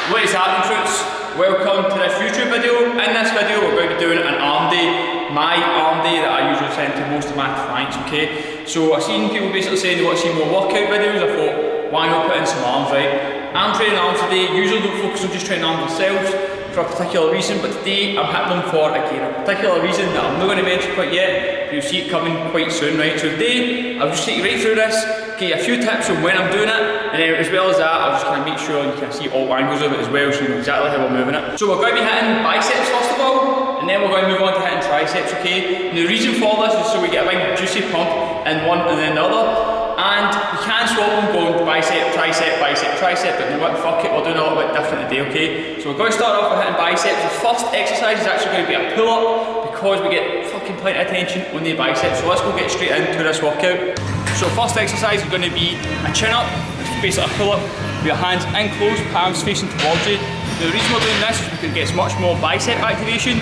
What is happening, troops? Welcome to this YouTube video. In this video we're going to be doing an arm day, my arm day that I usually send to most of my clients, okay? So I've seen people basically saying they want to see more workout videos. I thought, why not put in some arms, right? I'm training arms today. Usually don't focus on just training arms themselves for a particular reason, but today I'm hitting them for again a particular reason that I'm not going to mention quite yet, but you'll see it coming quite soon, right? So today I'll just take you right through this, give you a few tips on when I'm doing it, and then as well as that I'll just kind of make sure you can see all angles of it as well, so you know exactly how we're moving it. So we're going to be hitting biceps first of all, and then we're going to move on to hitting triceps, okay? And the reason for this is so we get a big juicy pump in one and then the other. And we can swap them going bicep, tricep, bicep, tricep, but you know what, fuck it, we're doing a little bit different today, okay? So we're going to start off with hitting biceps. The first exercise is actually going to be a pull-up because we get fucking plenty of attention on the biceps. So let's go get straight into this workout. So first exercise is going to be a chin-up. It's basically a pull-up with your hands in close, palms facing towards you. Now, the reason we're doing this is because it gets much more bicep activation.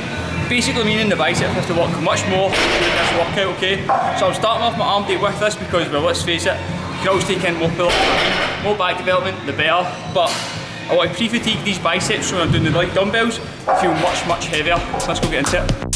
Basically meaning the bicep has to work much more during this workout, okay? So I'm starting off my arm day with this because, well, let's face it, you can always take in more pull-ups, more back development, the better. But I want to pre-fatigue these biceps so when I'm doing the light dumbbells, I feel much, much heavier. So let's go get into it.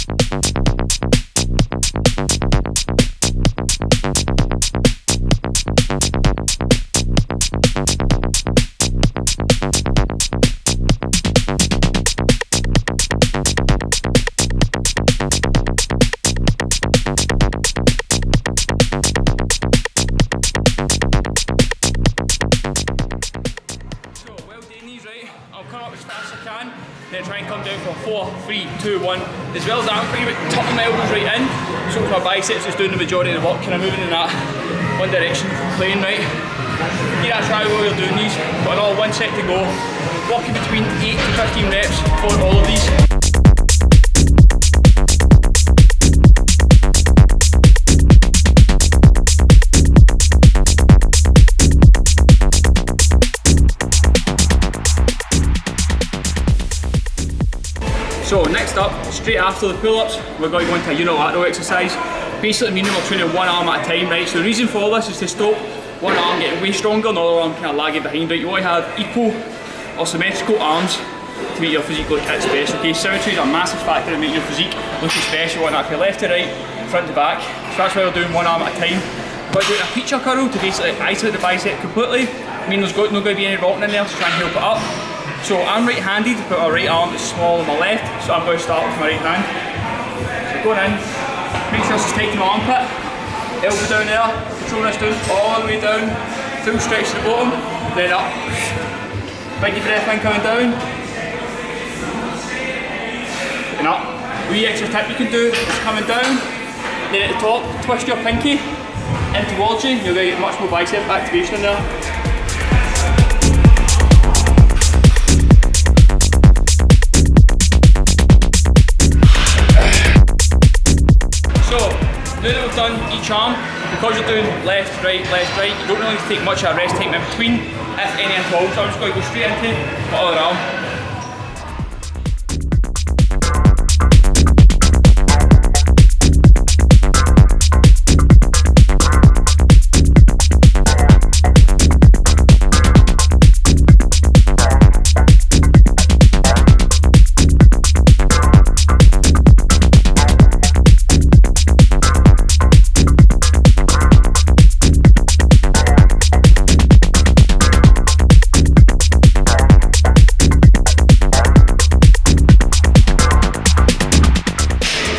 Then try and come down for 4, 3, 2, 1. As well as that, I'm thinking about tucking my elbows right in, so my biceps is doing the majority of the work, kind of moving in that one direction, playing right. Give that a try while you're doing these. Got another 1 set to go. Working between 8 to 15 reps for all of these. So next up, straight after the pull-ups, we're going to go into a unilateral exercise. Basically meaning we're training one arm at a time, right? So the reason for this is to stop one arm getting way stronger and the other arm kind of lagging behind, right? You want to have equal or symmetrical arms to make your physique look at its best, okay? Symmetry is a massive factor in making your physique look its best. You want that from left to right, front to back. So that's why we're doing one arm at a time. We're doing a pizza curl to basically isolate the bicep completely. I mean, there's not going to be any rocking in there to try and help it up. So I'm right-handed, but my right arm is smaller than my left, so I'm going to start with my right hand. So going in, make sure it's tight to my armpit, elbow down there, control this down, all the way down, full stretch to the bottom, then up. Big breath in coming down, and up. Wee extra tip you can do is coming down, then at the top, twist your pinky in towards you, you're going to get much more bicep activation in there. Now that we've done each arm, because you're doing left, right, you don't really need to take much of a rest time in between, if any at all, so I'm just going to go straight into the other arm.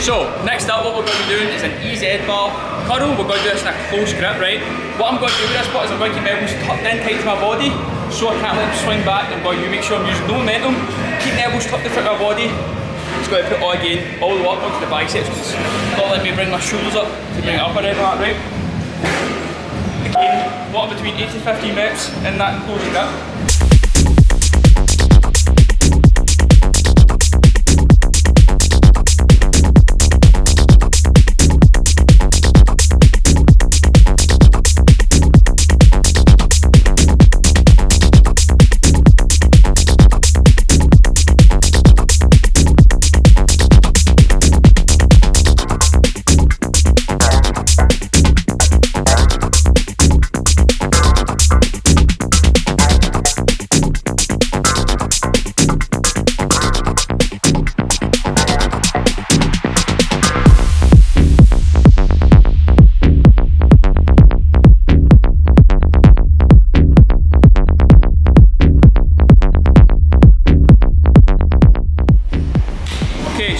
So, next up what we're going to be doing is an EZ bar curl. We're going to do this in a close grip, right? What I'm going to do with this part is I'm going to keep my elbows tucked in tight to my body so I can't let them swing back. I'm going to make sure I'm using no momentum, keep the elbows tucked in front of my body. Just going to put all the work onto the biceps because it's not letting me bring my shoulders up to bring it up or anything like that, right? Again, what between 8 to 15 reps in that close grip.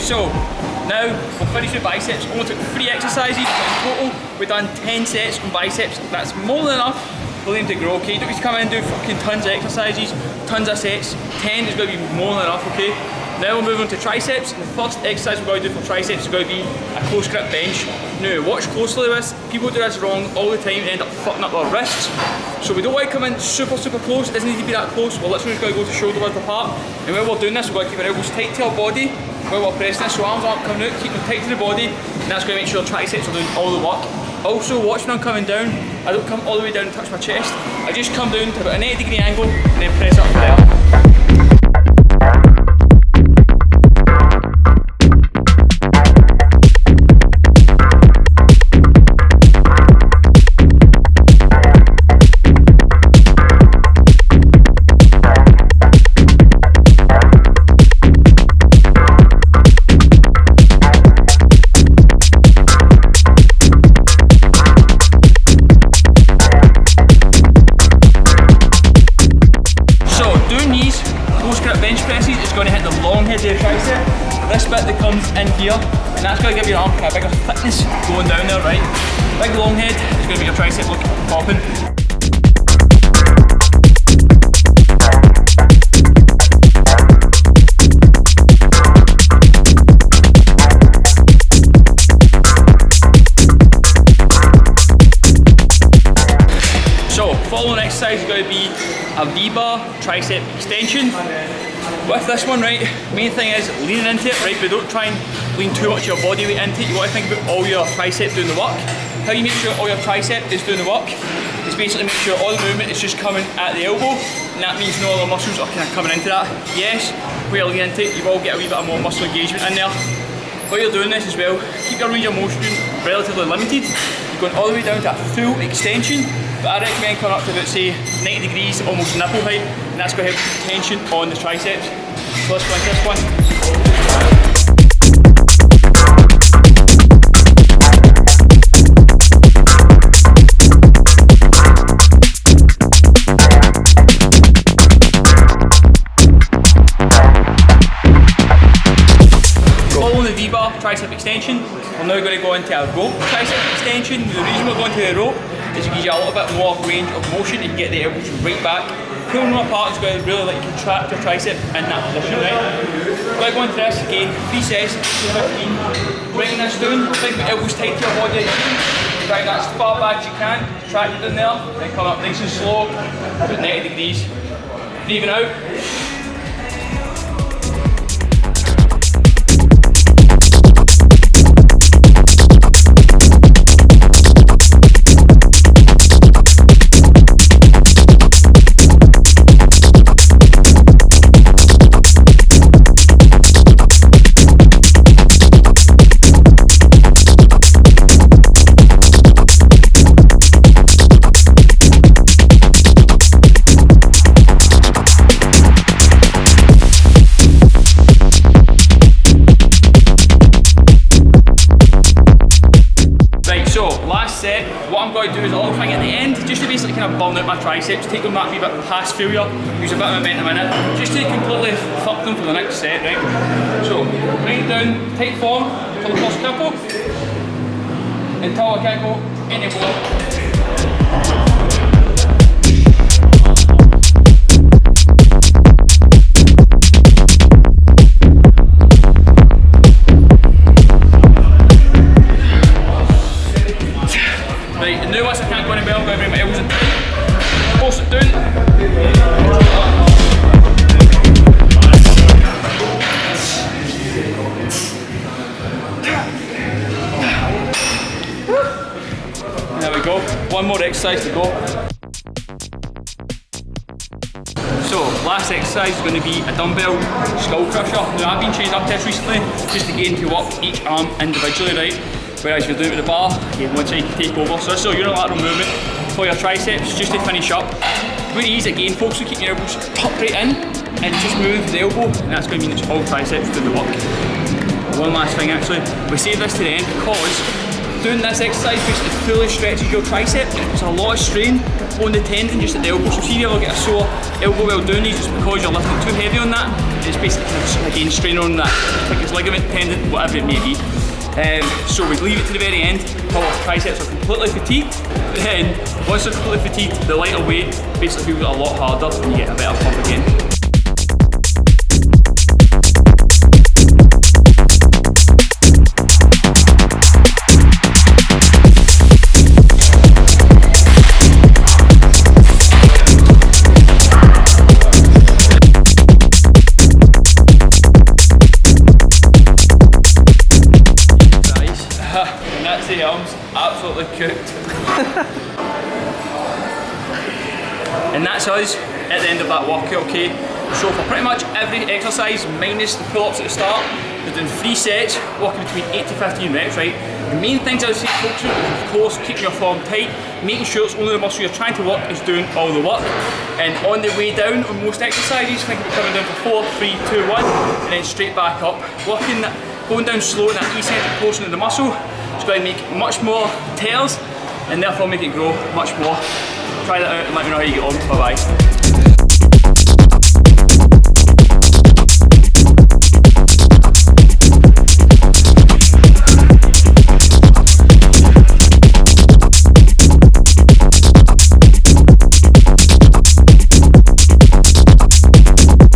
so now we'll finish with biceps. We only took 3 exercises, but in total we've done 10 sets on biceps. That's more than enough for them to grow, okay? You don't need to come in and do fucking tons of exercises, tons of sets. 10 is going to be more than enough, okay? Now we'll move on to triceps. The first exercise we're going to do for triceps is going to be a close grip bench. Now watch closely with this. People do this wrong all the time and end up fucking up their wrists. So we don't want to come in super close. It doesn't need to be that close. We're literally just going to go to shoulder width apart. And when we're doing this, we're going to keep our elbows tight to our body while we're pressing this. So arms aren't coming out, keep them tight to the body. And that's going to make sure triceps are doing all the work. Also, watch when I'm coming down. I don't come all the way down and touch my chest. I just come down to about a 90-degree angle and then press up from there. This bit that comes in here, and that's going to give your arm a bigger thickness going down there, right? Big long head is going to make your tricep look popping. So, following exercise is going to be a V-bar tricep extension. With this one, right, main thing is leaning into it, right, but don't try and lean too much of your body weight into it. You want to think about all your tricep doing the work. How you make sure all your tricep is doing the work is basically make sure all the movement is just coming at the elbow, and that means no other muscles are kind of coming into that. Yes, when you lean into it, you will get a wee bit of more muscle engagement in there. While you're doing this as well, keep your range of motion relatively limited. You're going all the way down to a full extension, but I recommend coming up to about, say, 90 degrees, almost nipple height, and that's going to help keep tension on the triceps. So let's go into this one. Following the V-bar tricep extension, we're now going to go into a rope tricep extension. The reason we're going to the rope is it gives you a little bit more range of motion and get the elbows right back. Pulling them apart is going to really let you contract your tricep in that position, right? We're going to this again, 3 sets, 15. Bringing this down, bring the elbows tight to your body. Drag that as far back as you can, contract it down there, then come up nice and slow, about 90 degrees. Breathing out. What I'm going to do is a little thing at the end, just to basically kind of burn out my triceps, take them that wee bit past failure, use a bit of momentum in it, just to completely fuck them for the next set, right? So, bring it down, tight form for the first couple, until I can't go anymore. One more exercise to go. So, last exercise is going to be a dumbbell skull crusher. Now, I've been trained up this recently just to get into work each arm individually, right? Whereas if you're doing it with the bar, one side can take over. So this is a unilateral movement for your triceps just to finish up. With ease again, folks will keep your elbows tucked right in and just move the elbow, and that's going to mean it's all triceps doing the work. One last thing actually, we save this to the end because doing this exercise basically fully stretches your tricep and it puts a lot of strain on the tendon just at the elbow. So see if you ever get a sore elbow while doing these, it's because you're lifting too heavy on that. It's basically again straining on that, I think it's ligament, tendon, whatever it may be. So we leave it to the very end until our triceps are completely fatigued. Then once they're completely fatigued, the lighter weight basically feels a lot harder and you get a better pump again. And that's the arms, absolutely cooked. And that's us at the end of that workout, okay? So for pretty much every exercise, minus the pull-ups at the start, we're doing 3 sets, working between 8 to 15 reps, right? The main things I would say focus on is, of course, keeping your form tight, making sure it's only the muscle you're trying to work is doing all the work. And on the way down on most exercises, think about coming down for 4, 3, 2, 1, and then straight back up. Going down slow in that eccentric portion of the muscle, it's going to make much more tears and therefore make it grow much more. Try that out and let me know how you get on. Bye bye.